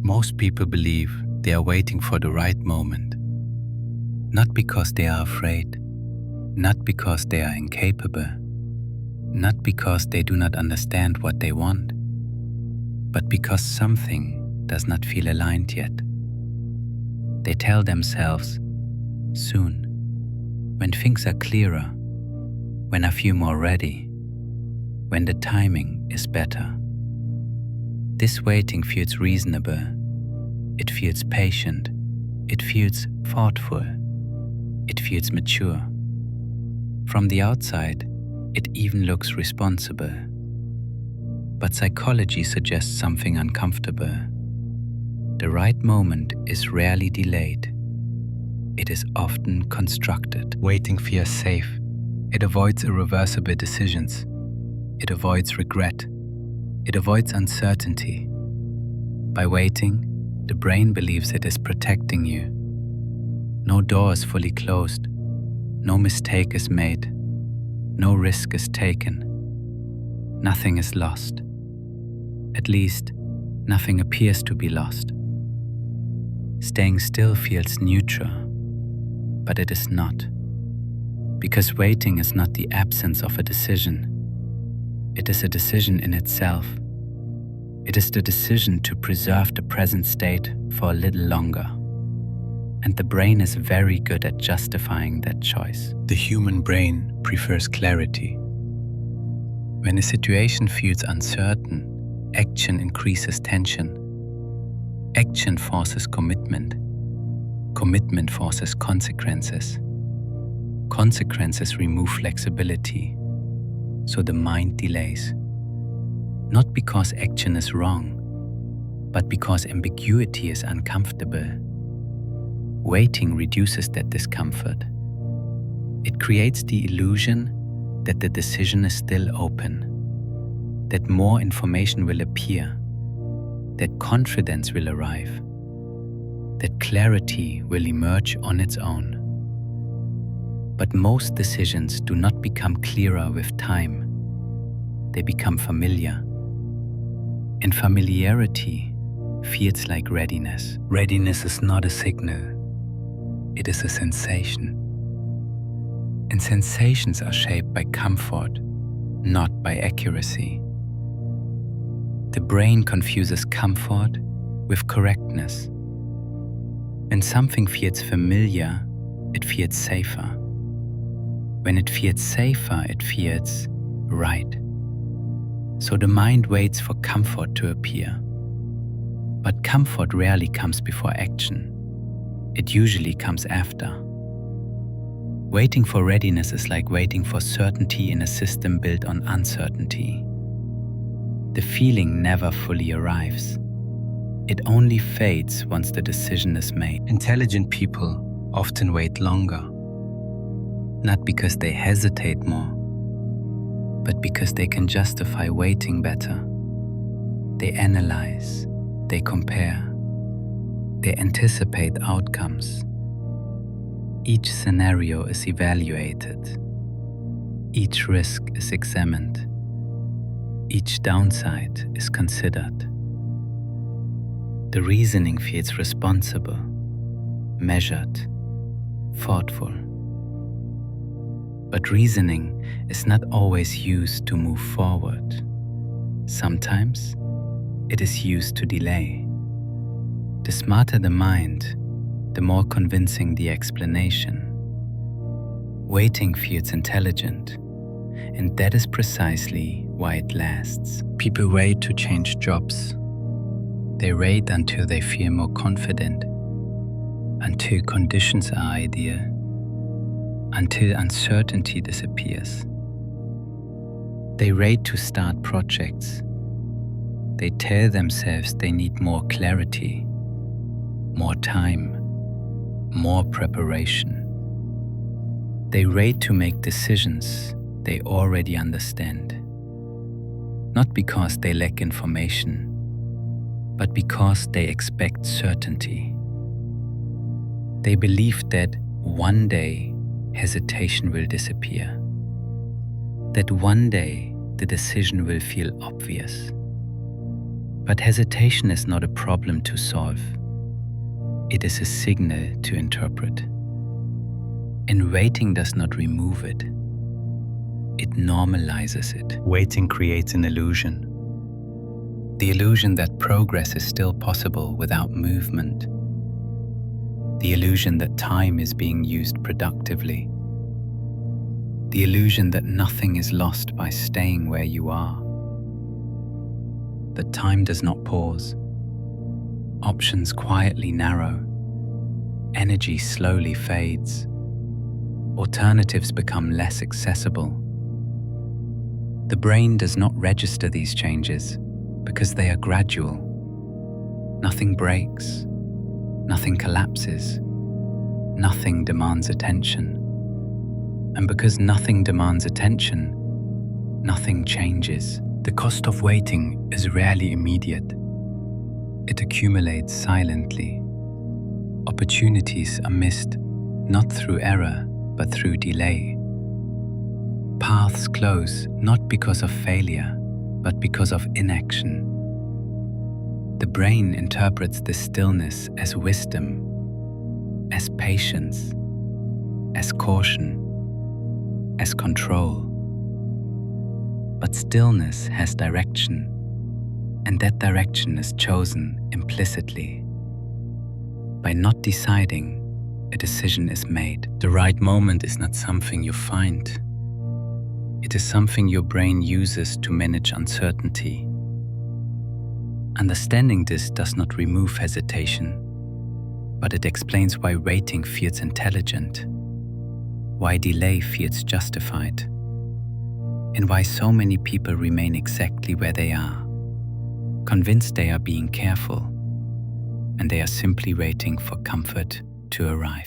Most people believe they are waiting for the right moment, not because they are afraid, not because they are incapable, not because they do not understand what they want, but because something does not feel aligned yet. They tell themselves, soon, when things are clearer, when I feel more ready, when the timing is better. This waiting feels reasonable, it feels patient, it feels thoughtful, it feels mature. From the outside, it even looks responsible. But psychology suggests something uncomfortable. The right moment is rarely delayed. It is often constructed. Waiting feels safe. It avoids irreversible decisions. It avoids regret. It avoids uncertainty. By waiting, the brain believes it is protecting you. No door is fully closed. No mistake is made. No risk is taken. Nothing is lost. At least, nothing appears to be lost. Staying still feels neutral, but it is not. Because waiting is not the absence of a decision. It is a decision in itself. It is the decision to preserve the present state for a little longer. And the brain is very good at justifying that choice. The human brain prefers clarity. When a situation feels uncertain, action increases tension. Action forces commitment. Commitment forces consequences. Consequences remove flexibility. So the mind delays. Not because action is wrong, but because ambiguity is uncomfortable. Waiting reduces that discomfort. It creates the illusion that the decision is still open, that more information will appear, that confidence will arrive, that clarity will emerge on its own. But most decisions do not become clearer with time. They become familiar. And familiarity feels like readiness. Readiness is not a signal. It is a sensation. And sensations are shaped by comfort, not by accuracy. The brain confuses comfort with correctness. When something feels familiar, it feels safer. When it feels safer, it feels right. So the mind waits for comfort to appear. But comfort rarely comes before action. It usually comes after. Waiting for readiness is like waiting for certainty in a system built on uncertainty. The feeling never fully arrives. It only fades once the decision is made. Intelligent people often wait longer, not because they hesitate more, but because they can justify waiting better. They analyze, they compare, they anticipate outcomes. Each scenario is evaluated. Each risk is examined. Each downside is considered. The reasoning feels responsible, measured, thoughtful. But reasoning is not always used to move forward. Sometimes it is used to delay. The smarter the mind, the more convincing the explanation. Waiting feels intelligent, and that is precisely why it lasts. People wait to change jobs. They wait until they feel more confident, until conditions are ideal, until uncertainty disappears. They wait to start projects. They tell themselves they need more clarity, more time, more preparation. They wait to make decisions they already understand, not because they lack information, but because they expect certainty. They believe that one day hesitation will disappear, that one day the decision will feel obvious. But hesitation is not a problem to solve. It is a signal to interpret. And waiting does not remove it. It normalizes it. Waiting creates an illusion. The illusion that progress is still possible without movement. The illusion that time is being used productively. The illusion that nothing is lost by staying where you are. That time does not pause. Options quietly narrow. Energy slowly fades. Alternatives become less accessible. The brain does not register these changes because they are gradual. Nothing breaks. Nothing collapses. Nothing demands attention. And because nothing demands attention, nothing changes. The cost of waiting is rarely immediate. It accumulates silently. Opportunities are missed not through error, but through delay. Paths close not because of failure, but because of inaction. The brain interprets this stillness as wisdom, as patience, as caution, as control. But stillness has direction, and that direction is chosen implicitly. By not deciding, a decision is made. The right moment is not something you find. It is something your brain uses to manage uncertainty. Understanding this does not remove hesitation, but it explains why waiting feels intelligent, why delay feels justified, and why so many people remain exactly where they are, convinced they are being careful, and they are simply waiting for comfort to arrive.